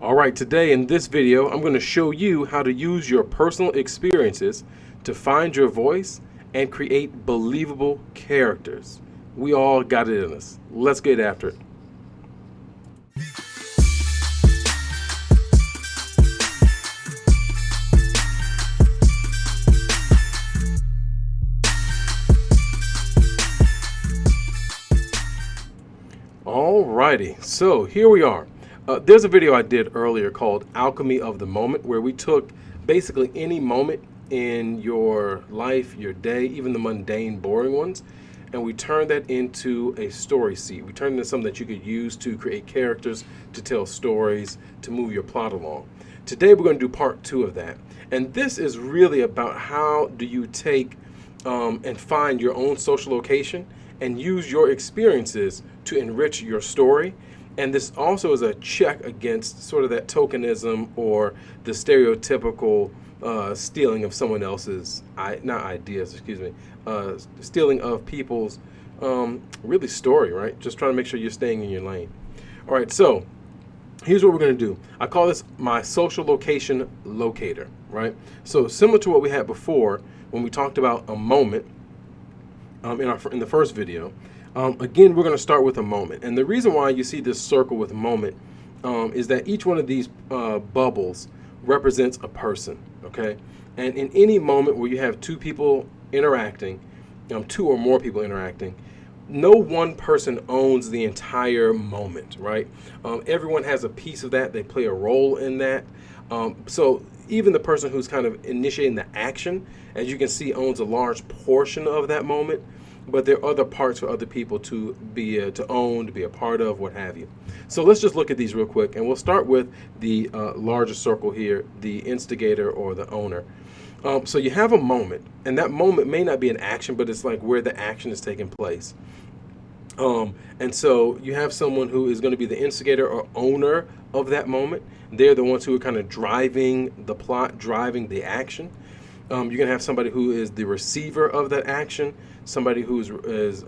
All right, today in this video, I'm going to show you how to use your personal experiences to find your voice and create believable characters. We all got it in us. Let's get after it. Alrighty, so here we are. There's a video I did earlier called Alchemy of the Moment, where we took basically any moment in your life, your day, even the mundane, boring ones, and we turned that into a story seed. We turned it into something that you could use to create characters, to tell stories, to move your plot along. Today we're going to do part 2 of that. And this is really about how do you take and find your own social location and use your experiences to enrich your story. And this also is a check against sort of that tokenism or the stereotypical stealing of someone else's, stealing of people's really story, right? Just trying to make sure you're staying in your lane. All right, so here's what we're going to do. I call this my social location locator, right? So similar to what we had before when we talked about a moment in the first video. Again, we're going to start with a moment. And the reason why you see this circle with moment is that each one of these bubbles represents a person, okay? And in any moment where you have two people interacting, two or more people interacting, no one person owns the entire moment, right? Everyone has a piece of that. They play a role in that. So even the person who's kind of initiating the action, as you can see, owns a large portion of that moment. But there are other parts for other people to be to own, to be a part of, what have you. So let's just look at these real quick, and we'll start with the larger circle here, the instigator or the owner. So you have a moment, and that moment may not be an action, but it's like where the action is taking place. And so you have someone who is going to be the instigator or owner of that moment. They're the ones who are kind of driving the plot, driving the action. You're going to have somebody who is the receiver of that action, somebody who is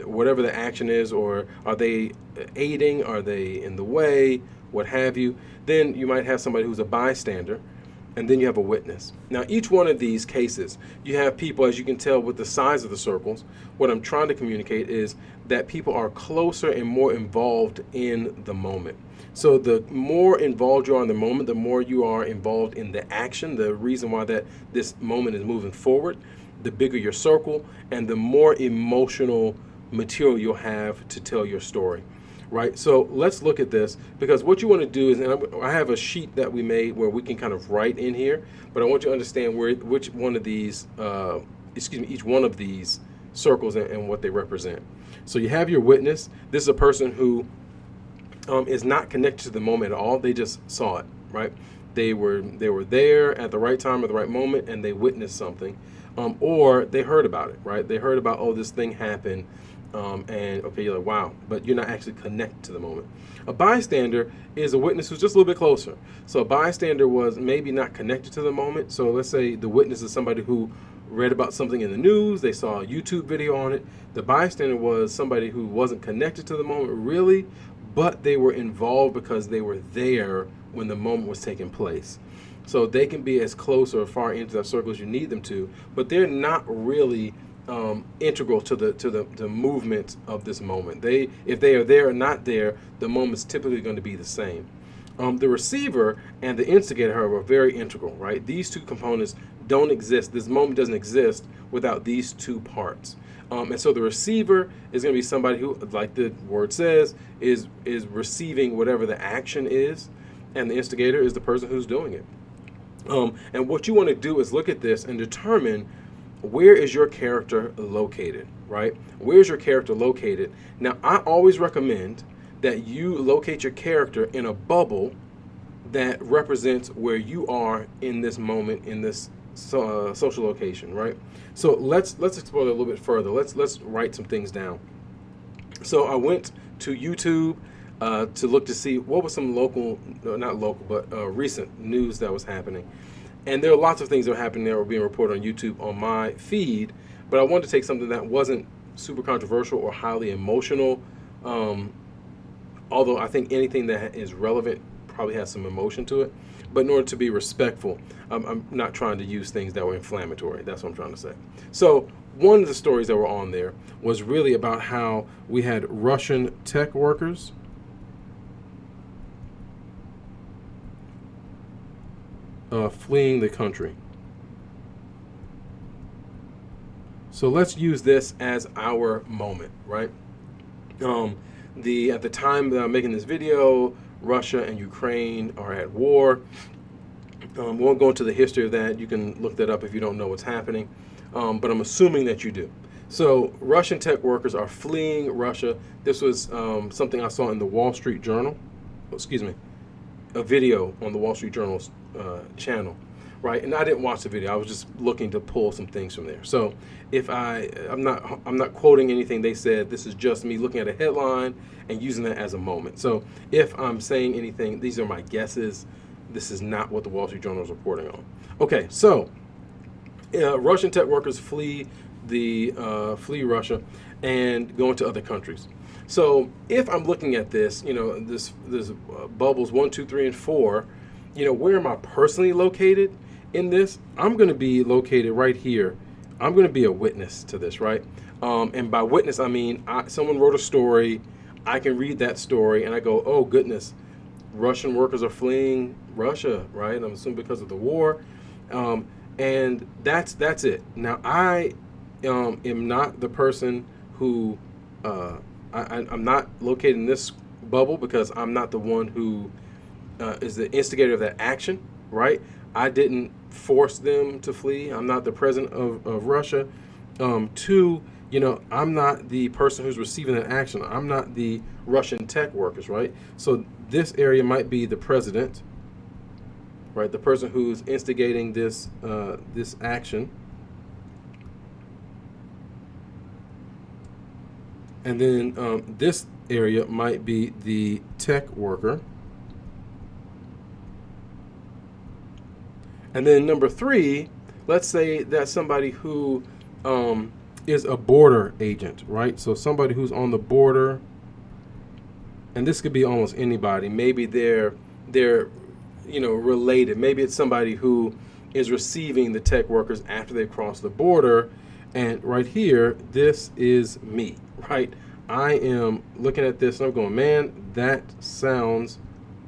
whatever the action is, or are they aiding, are they in the way, what have you. Then you might have somebody who's a bystander, and then you have a witness. Now, each one of these cases, you have people, as you can tell with the size of the circles, what I'm trying to communicate is that people are closer and more involved in the moment. So the more involved you are in the moment, the more you are involved in the action, the reason why that this moment is moving forward, the bigger your circle, and the more emotional material you'll have to tell your story. Right, so let's look at this, because what you want to do is, and I have a sheet that we made where we can kind of write in here, but I want you to understand which one of these, each one of these circles and what they represent. So you have your witness. This is a person who is not connected to the moment at all. They just saw it, right? They were there at the right time at the right moment, and they witnessed something, or they heard about it, right? They heard about, oh, this thing happened. And okay, you're like, wow, but you're not actually connected to the moment. A bystander is a witness who's just a little bit closer. So a bystander was maybe not connected to the moment. So let's say the witness is somebody who read about something in the news, they saw a YouTube video on it. The bystander was somebody who wasn't connected to the moment really, but they were involved because they were there when the moment was taking place. So they can be as close or far into that circle as you need them to, but they're not really integral to the movement of this moment. If they are there or not there, the moment's typically going to be the same. The receiver and the instigator, however, are very integral, right? These two components don't exist. This moment doesn't exist without these two parts. And so the receiver is going to be somebody who, like the word says, is receiving whatever the action is, and the instigator is the person who's doing it. And what you want to do is look at this and determine, where is your character located, right? Where's your character located? Now, I always recommend that you locate your character in a bubble that represents where you are in this moment, in this social location, right? So let's explore it a little bit further. Let's write some things down. So I went to YouTube to look to see what was some recent news that was happening. And there are lots of things that are happening that were being reported on YouTube on my feed, but I wanted to take something that wasn't super controversial or highly emotional, although I think anything that is relevant probably has some emotion to it. But in order to be respectful, I'm not trying to use things that were inflammatory. That's what I'm trying to say. So one of the stories that were on there was really about how we had Russian tech workers fleeing the country. So let's use this as our moment, right? At the time that I'm making this video, Russia and Ukraine are at war. Won't go into the history of that. You can look that up if you don't know what's happening. But I'm assuming that you do. So Russian tech workers are fleeing Russia. This was something I saw in the Wall Street Journal. Excuse me, a video on the Wall Street Journal's channel, right? And I didn't watch the video. I was just looking to pull some things from there. So if I'm not quoting anything they said. This is just me looking at a headline and using that as a moment. So if I'm saying anything, these are my guesses. This is not what the Wall Street Journal is reporting on. Okay, so Russian tech workers flee Russia and go into other countries. So if I'm looking at this, this bubbles 1, 2, 3, and 4, where am I personally located in this? I'm going to be located right here. I'm going to be a witness to this, right? And by witness, I mean someone wrote a story. I can read that story and I go, oh goodness, Russian workers are fleeing Russia, right? I'm assuming because of the war. And that's it. Now I am not the person who I'm not located in this bubble because I'm not the one who is the instigator of that action, right? I didn't force them to flee. I'm not the president of Russia. Two, I'm not the person who's receiving that action. I'm not the Russian tech workers, right? So this area might be the president, right? The person who's instigating this this action. And then this area might be the tech worker. And then number 3, let's say that's somebody who is a border agent, right? So somebody who's on the border, and this could be almost anybody. Maybe they're related. Maybe it's somebody who is receiving the tech workers after they cross the border. And right here, this is me, right? I am looking at this and I'm going, man, that sounds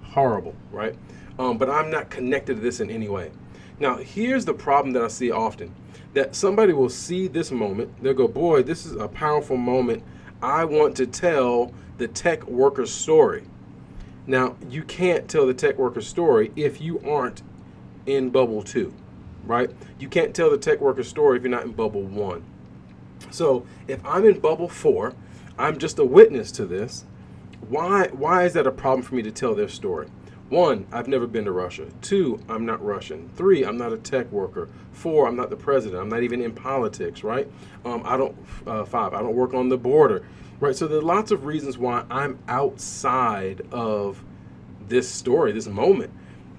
horrible, right? But I'm not connected to this in any way. Now, here's the problem that I see often, that somebody will see this moment. They'll go, boy, this is a powerful moment. I want to tell the tech worker's story. Now, you can't tell the tech worker's story if you aren't in bubble 2, right? You can't tell the tech worker's story if you're not in bubble 1. So if I'm in bubble 4, I'm just a witness to this. Why is that a problem for me to tell their story? 1, I've never been to Russia. 2, I'm not Russian. 3, I'm not a tech worker. 4, I'm not the president. I'm not even in politics, right? 5, I don't work on the border, right? So there are lots of reasons why I'm outside of this story, this moment.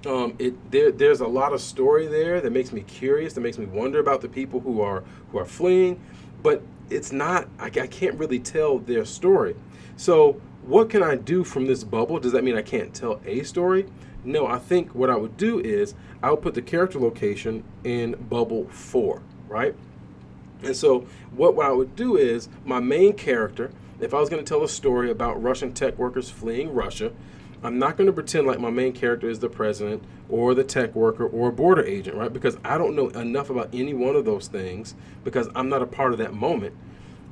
There's a lot of story there that makes me curious, that makes me wonder about the people who are fleeing, but it's not, I can't really tell their story. So what can I do from this bubble? Does that mean I can't tell a story? No, I think what I would do is I would put the character location in bubble 4, right? And so what I would do is my main character, if I was going to tell a story about Russian tech workers fleeing Russia, I'm not going to pretend like my main character is the president or the tech worker or a border agent, right? Because I don't know enough about any one of those things because I'm not a part of that moment.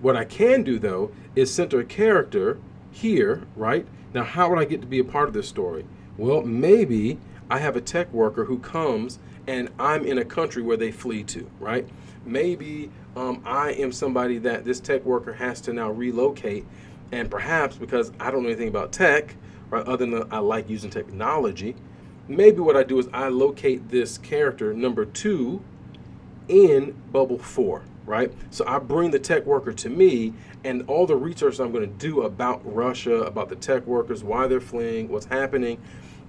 What I can do, though, is center a character here, right? Now, how would I get to be a part of this story? Well, maybe I have a tech worker who comes and I'm in a country where they flee to, right? Maybe I am somebody that this tech worker has to now relocate, and perhaps because I don't know anything about tech, right, other than I like using technology, maybe what I do is I locate this character, number 2, in bubble 4, right? So I bring the tech worker to me, and all the research I'm going to do about Russia, about the tech workers, why they're fleeing, what's happening,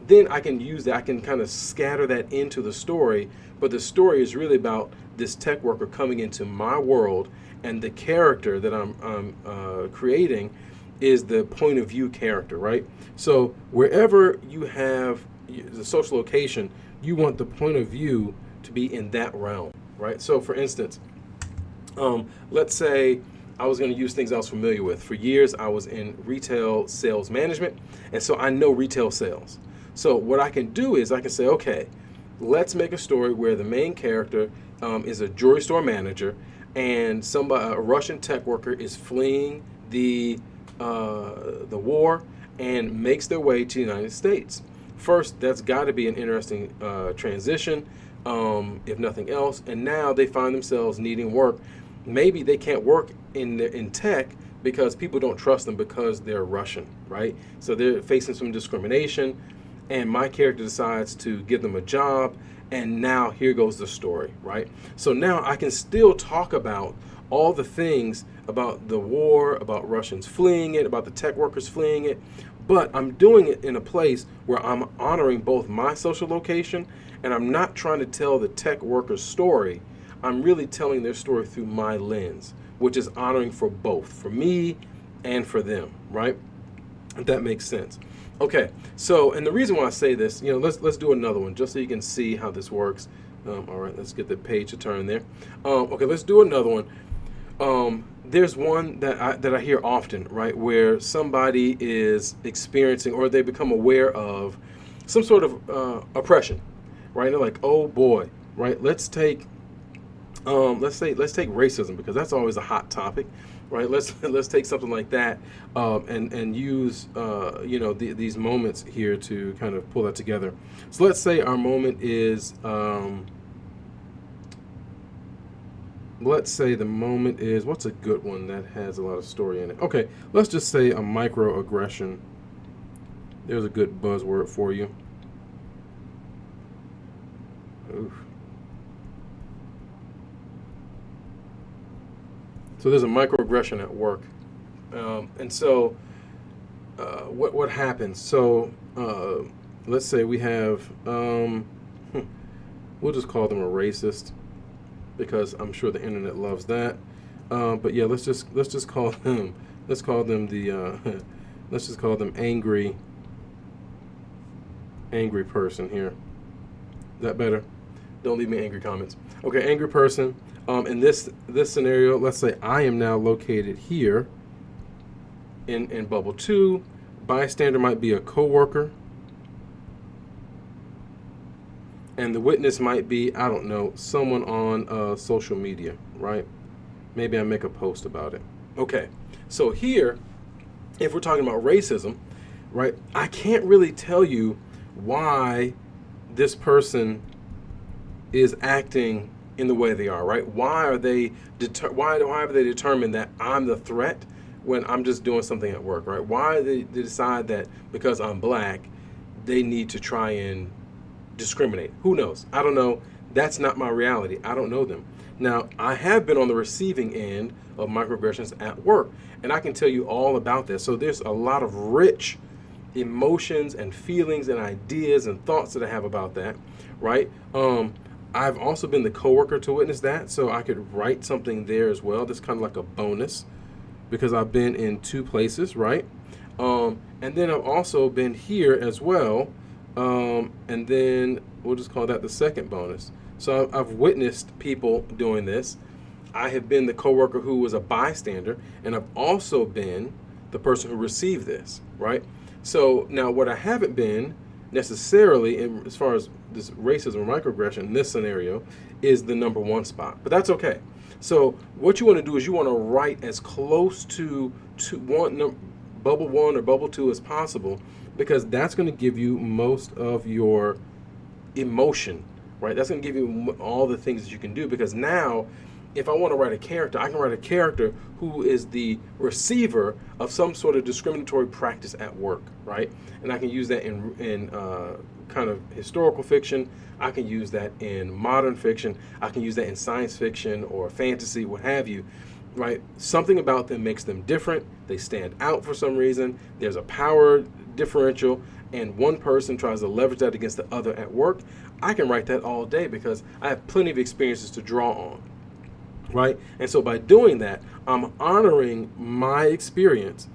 then I can use that. I can kind of scatter that into the story, but the story is really about this tech worker coming into my world, and the character that I'm creating is the point of view character, right? So wherever you have the social location, you want the point of view to be in that realm, right? So, for instance, let's say I was going to use things I was familiar with. For years, I was in retail sales management, and so I know retail sales. So what I can do is I can say, okay, let's make a story where the main character is a jewelry store manager, and a Russian tech worker is fleeing the war and makes their way to the United States. First, that's got to be an interesting transition, if nothing else. And now they find themselves needing work. Maybe they can't work in tech because people don't trust them because they're Russian, right? So they're facing some discrimination, and my character decides to give them a job, and now here goes the story, right? So now I can still talk about all the things about the war, about Russians fleeing it, about the tech workers fleeing it, but I'm doing it in a place where I'm honoring both my social location, and I'm not trying to tell the tech workers' story. I'm really telling their story through my lens, which is honoring for both, for me and for them, right? If that makes sense. Okay, so, and the reason why I say this, let's do another one just so you can see how this works. All right, let's get the page to turn there. Okay, let's do another one. There's one that I hear often, right, where somebody is experiencing or they become aware of some sort of oppression, right? And they're like, oh boy, right? Let's take racism, because that's always a hot topic, right? Let's take something like that and use these moments here to kind of pull that together. So let's say our moment is let's say the moment is, what's a good one that has a lot of story in it? Okay, let's just say a microaggression. There's a good buzzword for you. Oof. So there's a microaggression at work, and so what happens? So let's say we have we'll just call them a racist, because I'm sure the internet loves that. But yeah, let's just call them let's call them angry person here. Is that better? Don't leave me angry comments. Okay, angry person. In this scenario, let's say I am now located here in bubble 2. Bystander might be a coworker, and the witness might be, I don't know, someone on social media, right? Maybe I make a post about it. Okay, so here, if we're talking about racism, right, I can't really tell you why this person is acting in the way they are, right? Why have they determined that I'm the threat when I'm just doing something at work, right? Why they decide that because I'm black, they need to try and discriminate? Who knows? I don't know. That's not my reality. I don't know them. Now, I have been on the receiving end of microaggressions at work, and I can tell you all about this. So there's a lot of rich emotions and feelings and ideas and thoughts that I have about that, right? I've also been the coworker to witness that, so I could write something there as well. That's kind of like a bonus, because I've been in 2 places, right? And then I've also been here as well, and then we'll just call that the second bonus. So I've witnessed people doing this. I have been the coworker who was a bystander, and I've also been the person who received this, right? So now what I haven't been necessarily, as far as this racism or microaggression in this scenario, is the number 1 spot, but that's okay. So what you want to do is you want to write as close to bubble 1 or bubble 2 as possible, because that's going to give you most of your emotion, right? That's going to give you all the things that you can do, because now if I want to write a character, I can write a character who is the receiver of some sort of discriminatory practice at work, right? And I can use that in kind of historical fiction. I can use that in modern fiction. I can use that in science fiction or fantasy, what have you, right? Something about them makes them different. They stand out for some reason. There's a power differential, and one person tries to leverage that against the other at work. I can write that all day because I have plenty of experiences to draw on. Right? And so by doing that, I'm honoring my experience,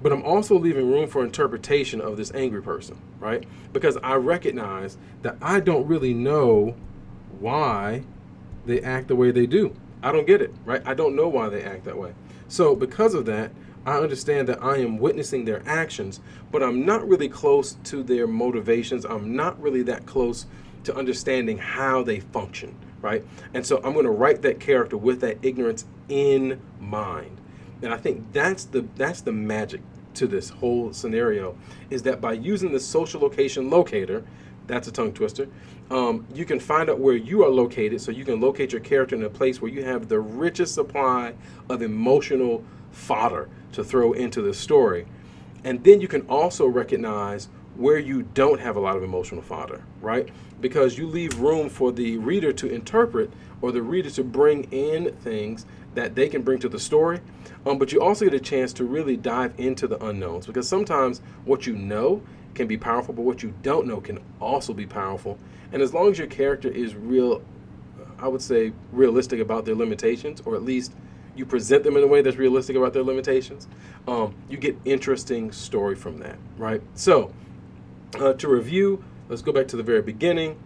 but I'm also leaving room for interpretation of this angry person, right? Because I recognize that I don't really know why they act the way they do. I don't get it, right? I don't know why they act that way. So because of that, I understand that I am witnessing their actions, but I'm not really close to their motivations. I'm not really that close to understanding how they function, right? And so I'm going to write that character with that ignorance in mind. And I think that's the magic to this whole scenario, is that by using the social location locator, that's a tongue twister, you can find out where you are located, so you can locate your character in a place where you have the richest supply of emotional fodder to throw into the story. And then you can also recognize where you don't have a lot of emotional fodder, right? Because you leave room for the reader to interpret, or the reader to bring in things that they can bring to the story. But you also get a chance to really dive into the unknowns, because sometimes what you know can be powerful, but what you don't know can also be powerful. And as long as your character is real, I would say realistic about their limitations, or at least you present them in a way that's realistic about their limitations, you get interesting story from that, right? So to review, let's go back to the very beginning.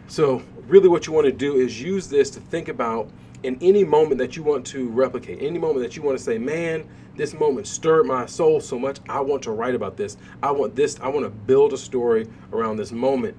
So really what you want to do is use this to think about in any moment that you want to replicate, any moment that you want to say, man, this moment stirred my soul so much, I want to write about this. I want to build a story around this moment.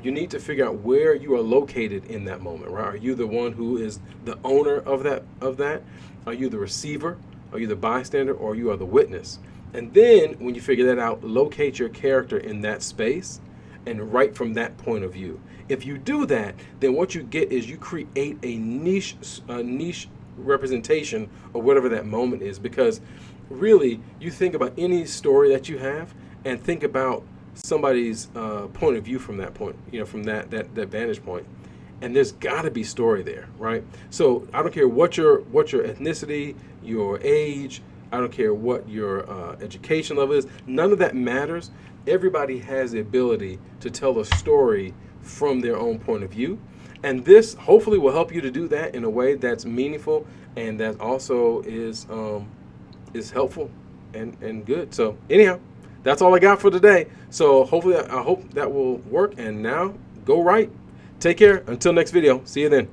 You need to figure out where you are located in that moment, right? Are you the one who is the owner of that? Are you the receiver? Are you the bystander? Or you are the witness? And then when you figure that out, locate your character in that space and write from that point of view. If you do that, then what you get is you create a niche representation of whatever that moment is. Because really, you think about any story that you have and think about somebody's point of view from that point, from that vantage point, and there's got to be story there, right? So I don't care what your ethnicity, your age, I don't care what your education level is. None of that matters. Everybody has the ability to tell a story from their own point of view. And this hopefully will help you to do that in a way that's meaningful and that also is helpful and good. So anyhow, that's all I got for today. So hopefully, I hope that will work. And now go write. Take care. Until next video. See you then.